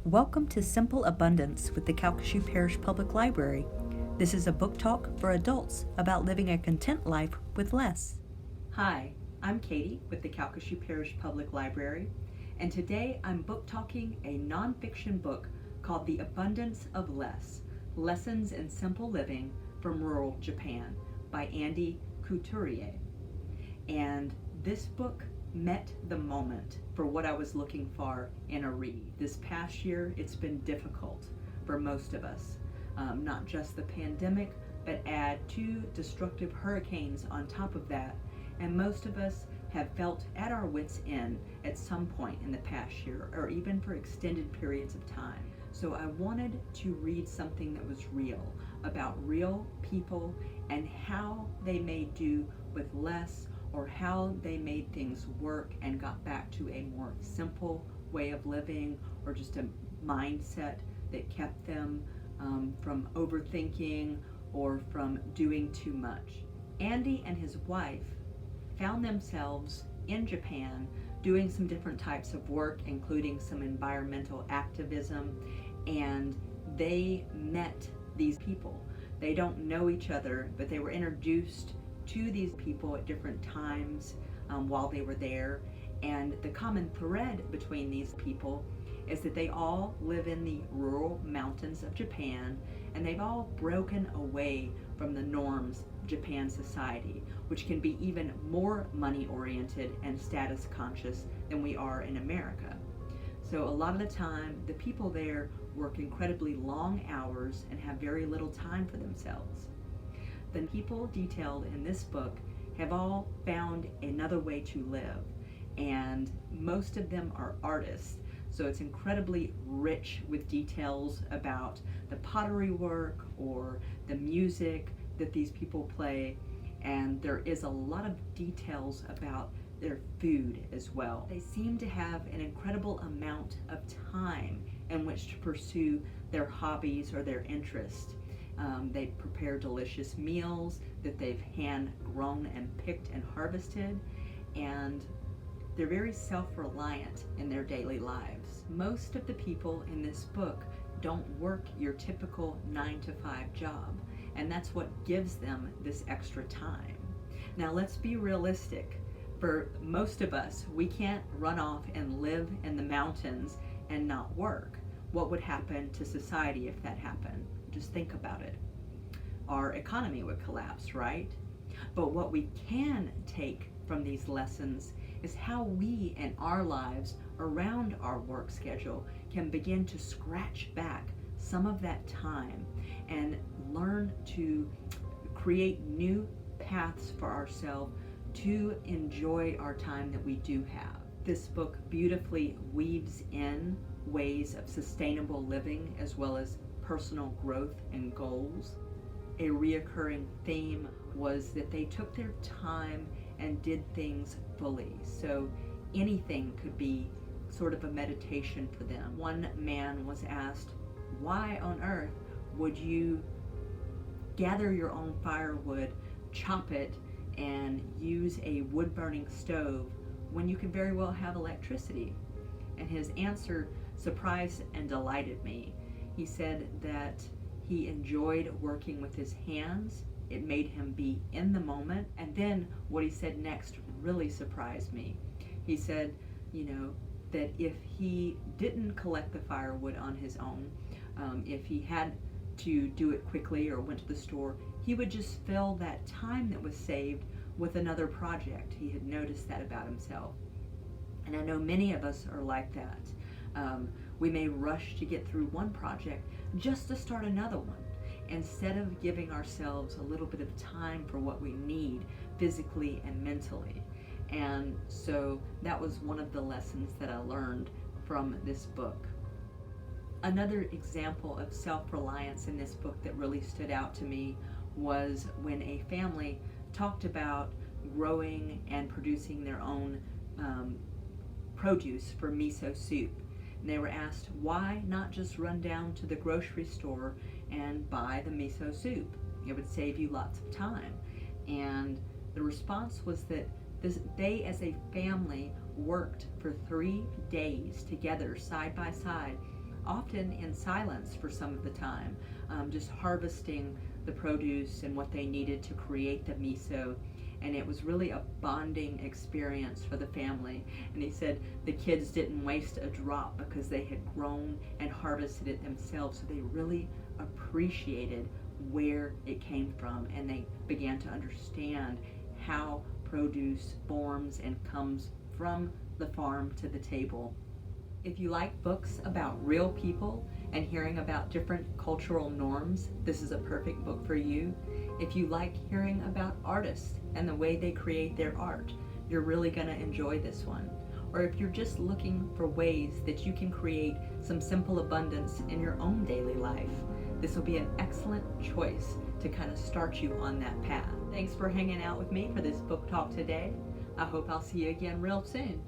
Welcome to Simple Abundance with the Calcasieu Parish Public Library. This is a book talk for adults about living a content life with less. Hi, I'm Katie with the Calcasieu Parish Public Library, and today I'm book talking a nonfiction book called The Abundance of Less, Lessons in Simple Living from Rural Japan by Andy Couturier. And this book met the moment for what I was looking for in a read. This past year, it's been difficult for most of us. Not just the pandemic, but add 2 destructive hurricanes on top of that. And most of us have felt at our wits' end at some point in the past year, or even for extended periods of time. So I wanted to read something that was real, about real people and how they made do with less, or how they made things work and got back to a more simple way of living, or just a mindset that kept them from overthinking or from doing too much. Andy and his wife found themselves in Japan doing some different types of work, including some environmental activism, and they met these people. They don't know each other, but they were introduced to these people at different times while they were there. And the common thread between these people is that they all live in the rural mountains of Japan, and they've all broken away from the norms of Japan society, which can be even more money-oriented and status-conscious than we are in America. So a lot of the time, the people there work incredibly long hours and have very little time for themselves. The people detailed in this book have all found another way to live, and most of them are artists, so it's incredibly rich with details about the pottery work or the music that these people play, and there is a lot of details about their food as well. They seem to have an incredible amount of time in which to pursue their hobbies or their interests. They prepare delicious meals that they've hand grown and picked and harvested, and they're very self-reliant in their daily lives. Most of the people in this book don't work your typical 9-to-5 job, and that's what gives them this extra time. Now let's be realistic. For most of us, we can't run off and live in the mountains and not work. What would happen to society if that happened? Just think about it. Our economy would collapse, right? But what we can take from these lessons is how we in our lives around our work schedule can begin to scratch back some of that time and learn to create new paths for ourselves to enjoy our time that we do have. This book beautifully weaves in ways of sustainable living as well as personal growth and goals. A reoccurring theme was that they took their time and did things fully. So anything could be sort of a meditation for them. One man was asked, why on earth would you gather your own firewood, chop it, and use a wood-burning stove when you could very well have electricity? And his answer surprised and delighted me. He said that he enjoyed working with his hands. It made him be in the moment. And then what he said next really surprised me. He said, that if he didn't collect the firewood on his own, if he had to do it quickly or went to the store, he would just fill that time that was saved with another project. He had noticed that about himself. And I know many of us are like that. We may rush to get through one project just to start another one, instead of giving ourselves a little bit of time for what we need physically and mentally. And so that was one of the lessons that I learned from this book. Another example of self-reliance in this book that really stood out to me was when a family talked about growing and producing their own produce for miso soup. And they were asked, why not just run down to the grocery store and buy the miso soup? It would save you lots of time. And the response was that they as a family worked for 3 days together, side by side, often in silence for some of the time, just harvesting the produce and what they needed to create the miso. And it was really a bonding experience for the family. And he said the kids didn't waste a drop because they had grown and harvested it themselves, so they really appreciated where it came from, and they began to understand how produce forms and comes from the farm to the table. If you like books about real people and hearing about different cultural norms, this is a perfect book for you. If you like hearing about artists and the way they create their art, you're really going to enjoy this one. Or if you're just looking for ways that you can create some simple abundance in your own daily life, this will be an excellent choice to kind of start you on that path. Thanks for hanging out with me for this book talk today. I hope I'll see you again real soon.